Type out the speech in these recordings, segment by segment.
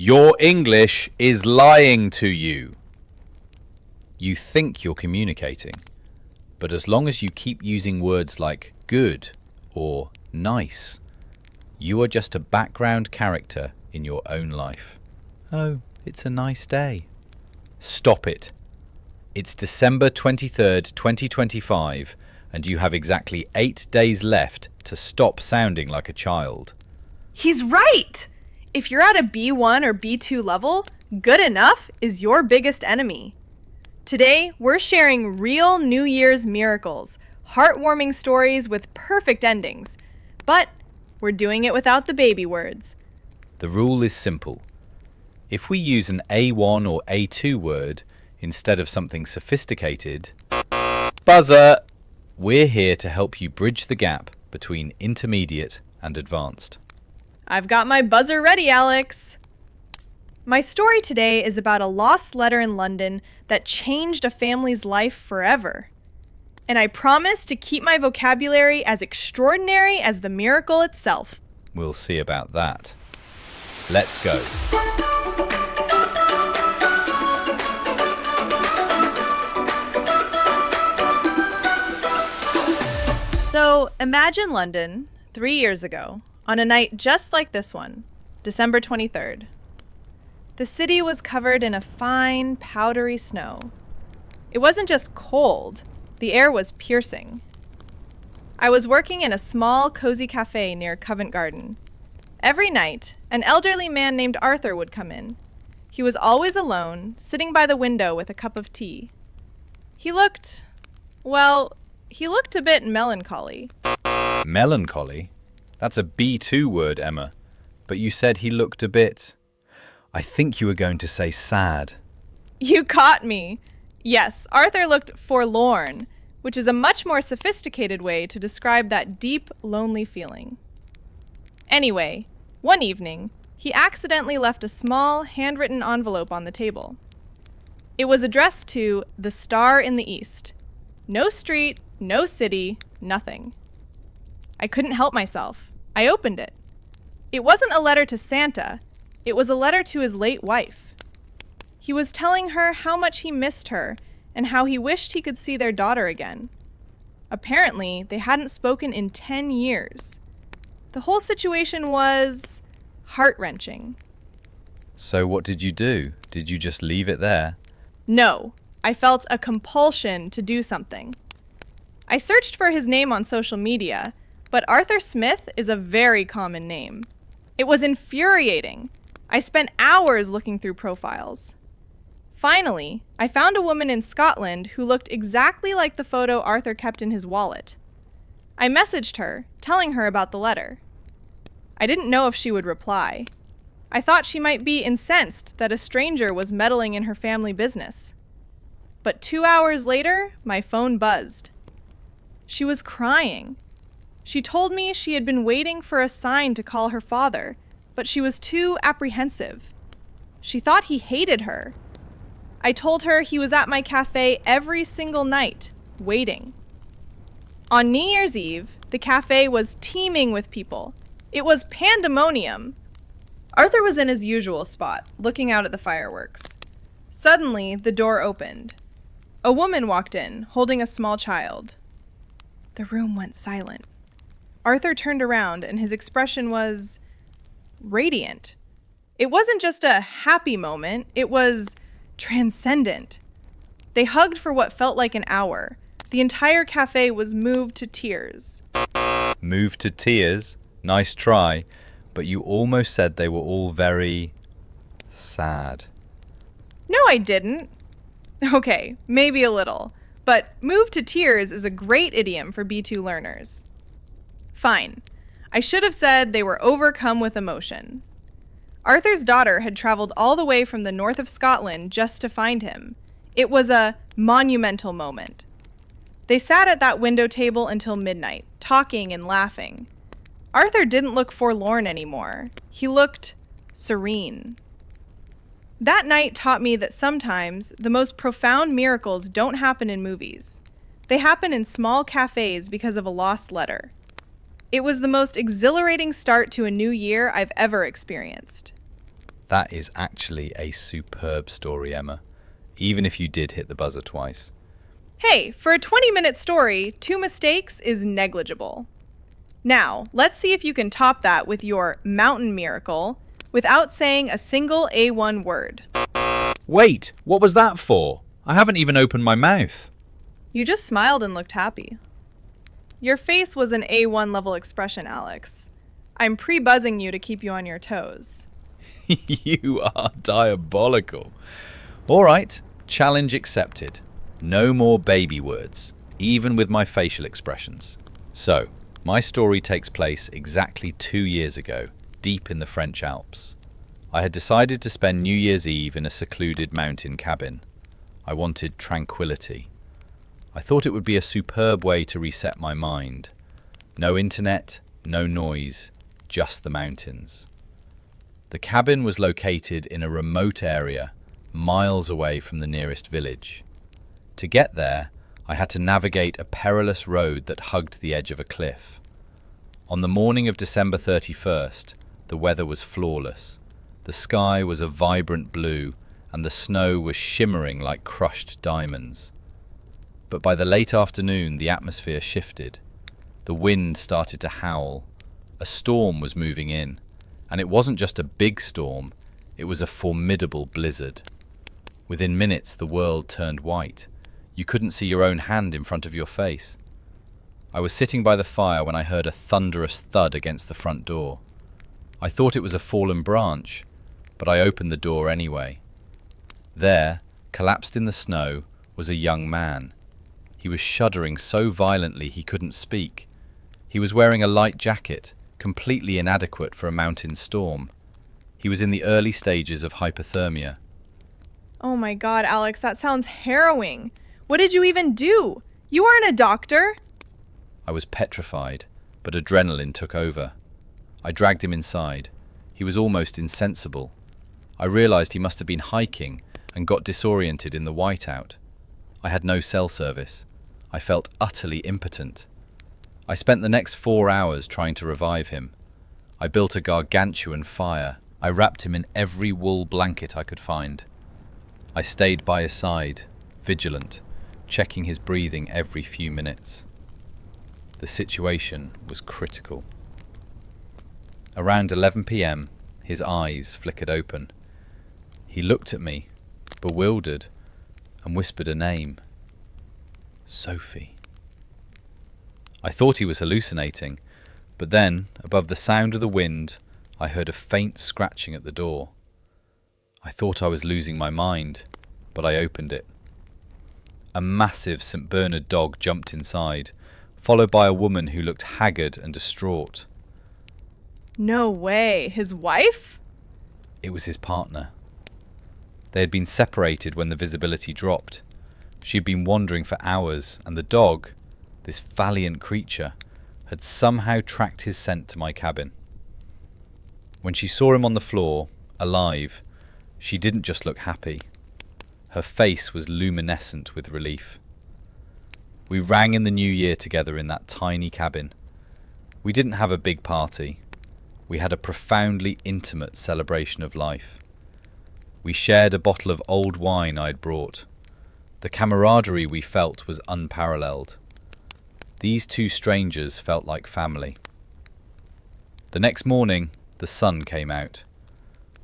Your English is lying to you. You think you're communicating, but as long as you keep using words like good or nice, you are just a background character in your own life. Oh, it's a nice day. Stop it. It's December 23rd, 2025, and you have exactly 8 days left to stop sounding like a child. He's right! If you're at a B1 or B2 level, good enough is your biggest enemy. Today, we're sharing real New Year's miracles, heartwarming stories with perfect endings. But we're doing it without the baby words. The rule is simple. If we use an A1 or A2 word instead of something sophisticated, buzzer! We're here to help you bridge the gap between intermediate and advanced. I've got my buzzer ready, Alex. My story today is about a lost letter in London that changed a family's life forever. And I promise to keep my vocabulary as extraordinary as the miracle itself. We'll see about that. Let's go. So imagine London 3 years ago on a night just like this one, December 23rd. The city was covered in a fine, powdery snow. It wasn't just cold, the air was piercing. I was working in a small, cozy cafe near Covent Garden. Every night, an elderly man named Arthur would come in. He was always alone, sitting by the window with a cup of tea. He looked a bit melancholy. Melancholy? That's a B2 word, Emma. But you said he looked a bit... I think you were going to say sad. You caught me. Yes, Arthur looked forlorn, which is a much more sophisticated way to describe that deep, lonely feeling. Anyway, one evening, he accidentally left a small, handwritten envelope on the table. It was addressed to The Star in the East. No street, no city, nothing. I couldn't help myself. I opened it. It wasn't a letter to Santa. It was a letter to his late wife. He was telling her how much he missed her and how he wished he could see their daughter again. Apparently, they hadn't spoken in 10 years. The whole situation was heart-wrenching. So what did you do? Did you just leave it there? No, I felt a compulsion to do something. I searched for his name on social media, but Arthur Smith is a very common name. It was infuriating. I spent hours looking through profiles. Finally, I found a woman in Scotland who looked exactly like the photo Arthur kept in his wallet. I messaged her, telling her about the letter. I didn't know if she would reply. I thought she might be incensed that a stranger was meddling in her family business. But 2 hours later, my phone buzzed. She was crying. She told me she had been waiting for a sign to call her father, but she was too apprehensive. She thought he hated her. I told her he was at my cafe every single night, waiting. On New Year's Eve, the cafe was teeming with people. It was pandemonium. Arthur was in his usual spot, looking out at the fireworks. Suddenly, the door opened. A woman walked in, holding a small child. The room went silent. Arthur turned around, and his expression was radiant. It wasn't just a happy moment, it was transcendent. They hugged for what felt like an hour. The entire cafe was moved to tears. Moved to tears? Nice try. But you almost said they were all very... sad. No, I didn't. Okay, maybe a little. But moved to tears is a great idiom for B2 learners. Fine. I should have said they were overcome with emotion. Arthur's daughter had traveled all the way from the north of Scotland just to find him. It was a monumental moment. They sat at that window table until midnight, talking and laughing. Arthur didn't look forlorn anymore. He looked serene. That night taught me that sometimes the most profound miracles don't happen in movies. They happen in small cafes because of a lost letter. It was the most exhilarating start to a new year I've ever experienced. That is actually a superb story, Emma, even if you did hit the buzzer twice. Hey, for a 20-minute story, 2 mistakes is negligible. Now, let's see if you can top that with your mountain miracle without saying a single A1 word. Wait, what was that for? I haven't even opened my mouth. You just smiled and looked happy. Your face was an A1 level expression, Alex. I'm pre-buzzing you to keep you on your toes. You are diabolical. All right, challenge accepted. No more baby words, even with my facial expressions. So, my story takes place exactly 2 years ago, deep in the French Alps. I had decided to spend New Year's Eve in a secluded mountain cabin. I wanted tranquility. I thought it would be a superb way to reset my mind. No internet, no noise, just the mountains. The cabin was located in a remote area, miles away from the nearest village. To get there, I had to navigate a perilous road that hugged the edge of a cliff. On the morning of December 31st, the weather was flawless. The sky was a vibrant blue, and the snow was shimmering like crushed diamonds. But by the late afternoon, the atmosphere shifted. The wind started to howl. A storm was moving in, and it wasn't just a big storm, it was a formidable blizzard. Within minutes, the world turned white. You couldn't see your own hand in front of your face. I was sitting by the fire when I heard a thunderous thud against the front door. I thought it was a fallen branch, but I opened the door anyway. There, collapsed in the snow, was a young man. He was shuddering so violently he couldn't speak. He was wearing a light jacket, completely inadequate for a mountain storm. He was in the early stages of hypothermia. Oh my God, Alex, that sounds harrowing. What did you even do? You aren't a doctor. I was petrified, but adrenaline took over. I dragged him inside. He was almost insensible. I realized he must have been hiking and got disoriented in the whiteout. I had no cell service. I felt utterly impotent. I spent the next 4 hours trying to revive him. I built a gargantuan fire. I wrapped him in every wool blanket I could find. I stayed by his side, vigilant, checking his breathing every few minutes. The situation was critical. Around 11 p.m., his eyes flickered open. He looked at me, bewildered, and whispered a name. Sophie. I thought he was hallucinating, but then, above the sound of the wind, I heard a faint scratching at the door. I thought I was losing my mind, but I opened it. A massive St. Bernard dog jumped inside, followed by a woman who looked haggard and distraught. No way. His wife? It was his partner. They had been separated when the visibility dropped. She had been wandering for hours, and the dog, this valiant creature, had somehow tracked his scent to my cabin. When she saw him on the floor, alive, she didn't just look happy. Her face was luminescent with relief. We rang in the new year together in that tiny cabin. We didn't have a big party. We had a profoundly intimate celebration of life. We shared a bottle of old wine I'd brought. The camaraderie we felt was unparalleled. These two strangers felt like family. The next morning, the sun came out.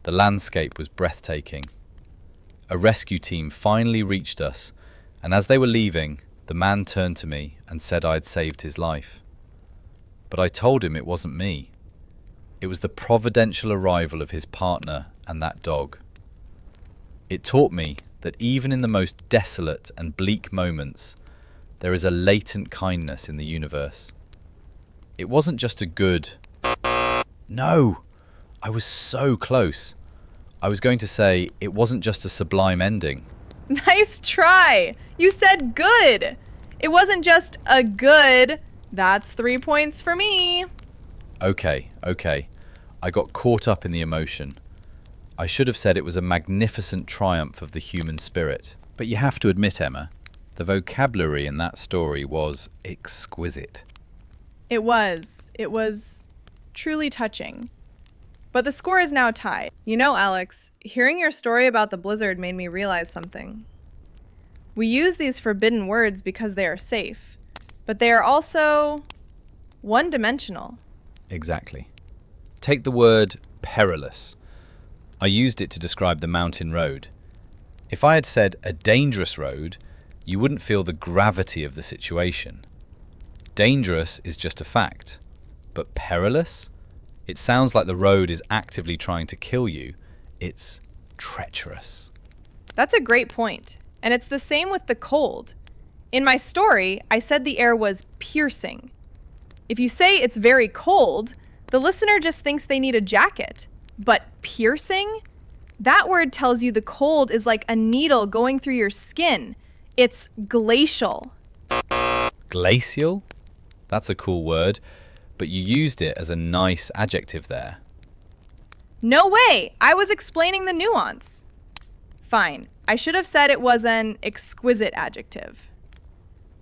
The landscape was breathtaking. A rescue team finally reached us, and as they were leaving, the man turned to me and said I'd saved his life. But I told him it wasn't me. It was the providential arrival of his partner and that dog. It taught me that even in the most desolate and bleak moments, there is a latent kindness in the universe. It wasn't just a good... No! I was so close. I was going to say it wasn't just a sublime ending. Nice try. You said good. It wasn't just a good. That's 3 points for me. Okay. I got caught up in the emotion. I should have said it was a magnificent triumph of the human spirit. But you have to admit, Emma, the vocabulary in that story was exquisite. It was. It was truly touching. But the score is now tied. You know, Alex, hearing your story about the blizzard made me realize something. We use these forbidden words because they are safe, but they are also one-dimensional. Exactly. Take the word perilous. I used it to describe the mountain road. If I had said a dangerous road, you wouldn't feel the gravity of the situation. Dangerous is just a fact, but perilous? It sounds like the road is actively trying to kill you. It's treacherous. That's a great point. And it's the same with the cold. In my story, I said the air was piercing. If you say it's very cold, the listener just thinks they need a jacket. But piercing? That word tells you the cold is like a needle going through your skin. It's glacial. Glacial? That's a cool word, but you used it as a nice adjective there. No way! I was explaining the nuance. Fine. I should have said it was an exquisite adjective.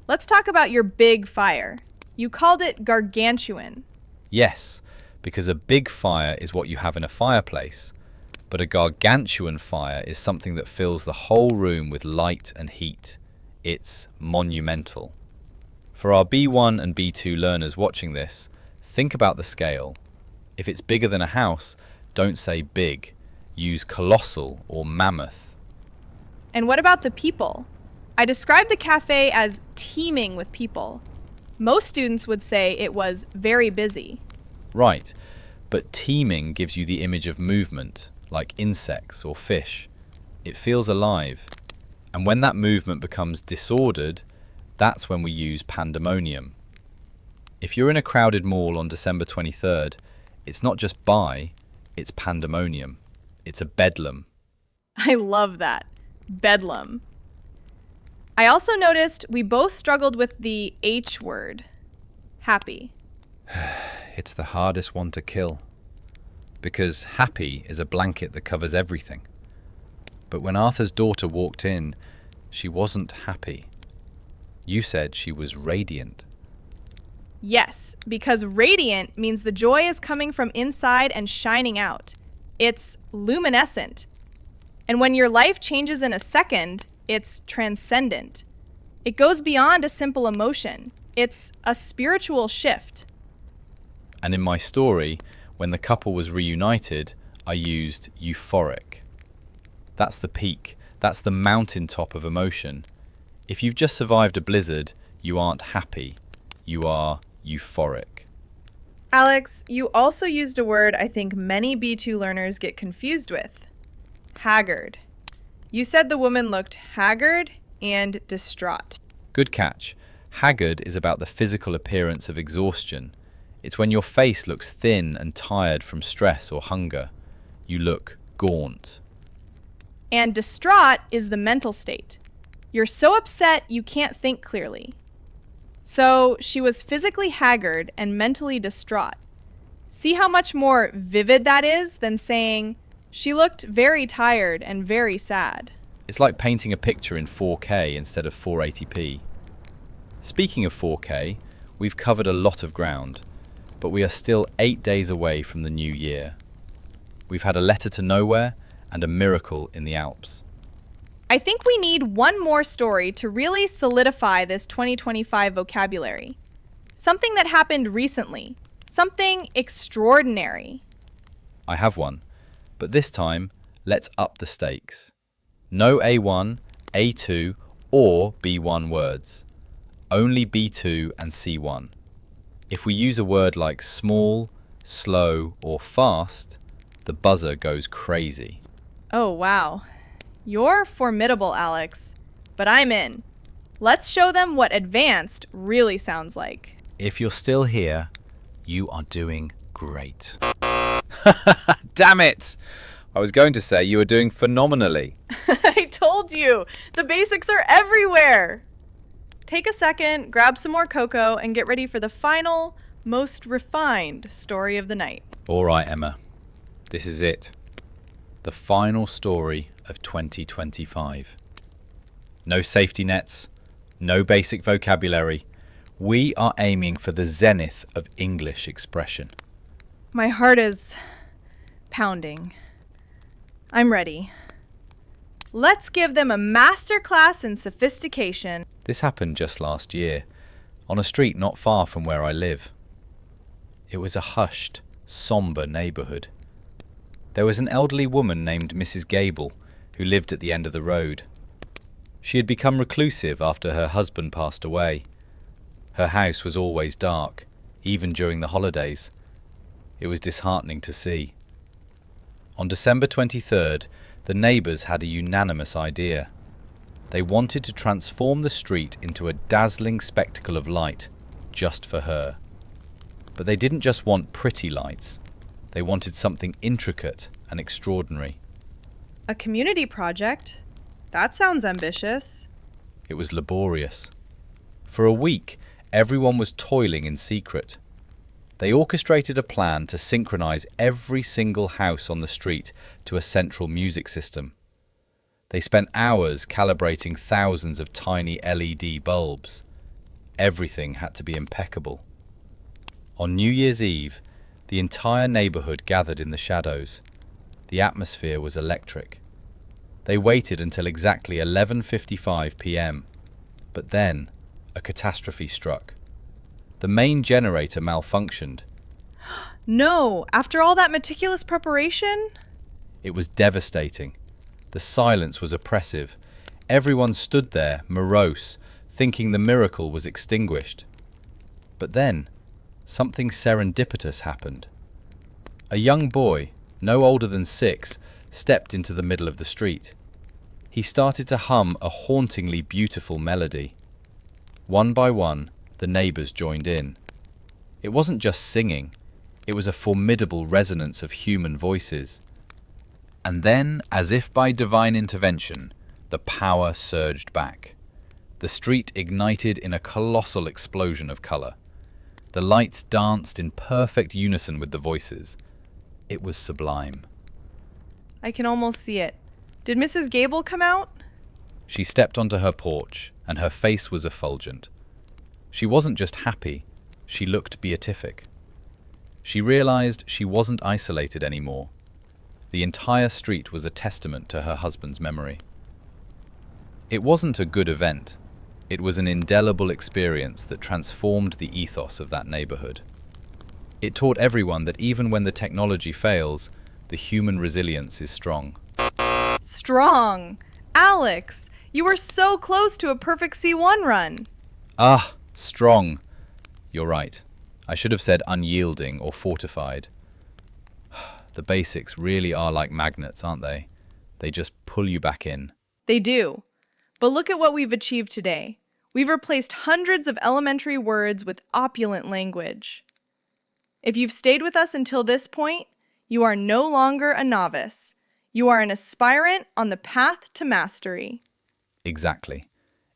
Let's talk about your big fire. You called it gargantuan. Yes, because a big fire is what you have in a fireplace, but a gargantuan fire is something that fills the whole room with light and heat. It's monumental. For our B1 and B2 learners watching this, think about the scale. If it's bigger than a house, don't say big. Use colossal or mammoth. And what about the people? I described the cafe as teeming with people. Most students would say it was very busy. Right, but teeming gives you the image of movement, like insects or fish. It feels alive. And when that movement becomes disordered, that's when we use pandemonium. If you're in a crowded mall on December 23rd, it's not just it's pandemonium. It's a bedlam. I love that. Bedlam. I also noticed we both struggled with the H word. Happy. It's the hardest one to kill. Because happy is a blanket that covers everything. But when Arthur's daughter walked in, she wasn't happy. You said she was radiant. Yes, because radiant means the joy is coming from inside and shining out. It's luminescent. And when your life changes in a second, it's transcendent. It goes beyond a simple emotion. It's a spiritual shift. And in my story, when the couple was reunited, I used euphoric. That's the peak. That's the mountaintop of emotion. If you've just survived a blizzard, you aren't happy. You are euphoric. Alex, you also used a word I think many B2 learners get confused with. Haggard. You said the woman looked haggard and distraught. Good catch. Haggard is about the physical appearance of exhaustion. It's when your face looks thin and tired from stress or hunger. You look gaunt. And distraught is the mental state. You're so upset you can't think clearly. So she was physically haggard and mentally distraught. See how much more vivid that is than saying, she looked very tired and very sad. It's like painting a picture in 4K instead of 480p. Speaking of 4K, we've covered a lot of ground, but we are still 8 days away from the new year. We've had a letter to nowhere and a miracle in the Alps. I think we need one more story to really solidify this 2025 vocabulary. Something that happened recently. Something extraordinary. I have one, but this time, let's up the stakes. No A1, A2, or B1 words. Only B2 and C1. If we use a word like small, slow, or fast, the buzzer goes crazy. Oh, wow. You're formidable, Alex. But I'm in. Let's show them what advanced really sounds like. If you're still here, you are doing great. Damn it! I was going to say you were doing phenomenally. I told you! The basics are everywhere! Take a second, grab some more cocoa, and get ready for the final, most refined story of the night. All right, Emma. This is it. The final story of 2025. No safety nets, no basic vocabulary. We are aiming for the zenith of English expression. My heart is Pounding. I'm ready. Let's give them a masterclass in sophistication. This happened just last year, on a street not far from where I live. It was a hushed, sombre neighbourhood. There was an elderly woman named Mrs. Gable who lived at the end of the road. She had become reclusive after her husband passed away. Her house was always dark, even during the holidays. It was disheartening to see. On December 23rd, the neighbours had a unanimous idea. They wanted to transform the street into a dazzling spectacle of light, just for her. But they didn't just want pretty lights. They wanted something intricate and extraordinary. A community project? That sounds ambitious. It was laborious. For a week, everyone was toiling in secret. They orchestrated a plan to synchronize every single house on the street to a central music system. They spent hours calibrating thousands of tiny LED bulbs. Everything had to be impeccable. On New Year's Eve, the entire neighborhood gathered in the shadows. The atmosphere was electric. They waited until exactly 11:55 p.m. But then, a catastrophe struck. The main generator malfunctioned. No, after all that meticulous preparation? It was devastating. The silence was oppressive. Everyone stood there, morose, thinking the miracle was extinguished. But then, something serendipitous happened. A young boy, no older than 6, stepped into the middle of the street. He started to hum a hauntingly beautiful melody. One by one, the neighbours joined in. It wasn't just singing, it was a formidable resonance of human voices. And then, as if by divine intervention, the power surged back. The street ignited in a colossal explosion of colour. The lights danced in perfect unison with the voices. It was sublime. I can almost see it. Did Mrs. Gable come out? She stepped onto her porch, and her face was effulgent. She wasn't just happy, she looked beatific. She realized she wasn't isolated anymore. The entire street was a testament to her husband's memory. It wasn't a good event. It was an indelible experience that transformed the ethos of that neighborhood. It taught everyone that even when the technology fails, the human resilience is strong. Strong! Alex, you were so close to a perfect C1 run. Ah, strong. You're right. I should have said unyielding or fortified. The basics really are like magnets, aren't they? They just pull you back in. They do. But look at what we've achieved today. We've replaced hundreds of elementary words with opulent language. If you've stayed with us until this point, you are no longer a novice. You are an aspirant on the path to mastery. Exactly.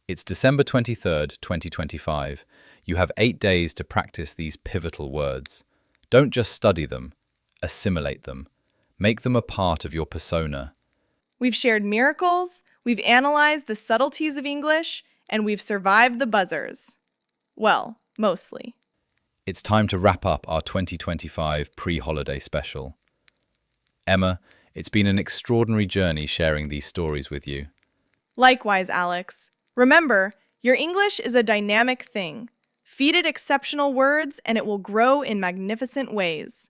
It's December 23rd, 2025. You have 8 days to practice these pivotal words. Don't just study them, assimilate them. Make them a part of your persona. We've shared miracles, we've analyzed the subtleties of English, and we've survived the buzzers. Well, mostly. It's time to wrap up our 2025 pre-holiday special. Emma, it's been an extraordinary journey sharing these stories with you. Likewise, Alex. Remember, your English is a dynamic thing. Feed it exceptional words and it will grow in magnificent ways.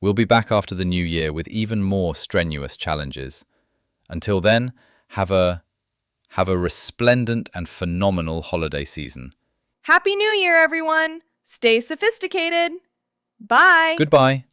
We'll be back after the new year with even more strenuous challenges. Until then, have a resplendent and phenomenal holiday season. Happy New Year, everyone! Stay sophisticated! Bye! Goodbye.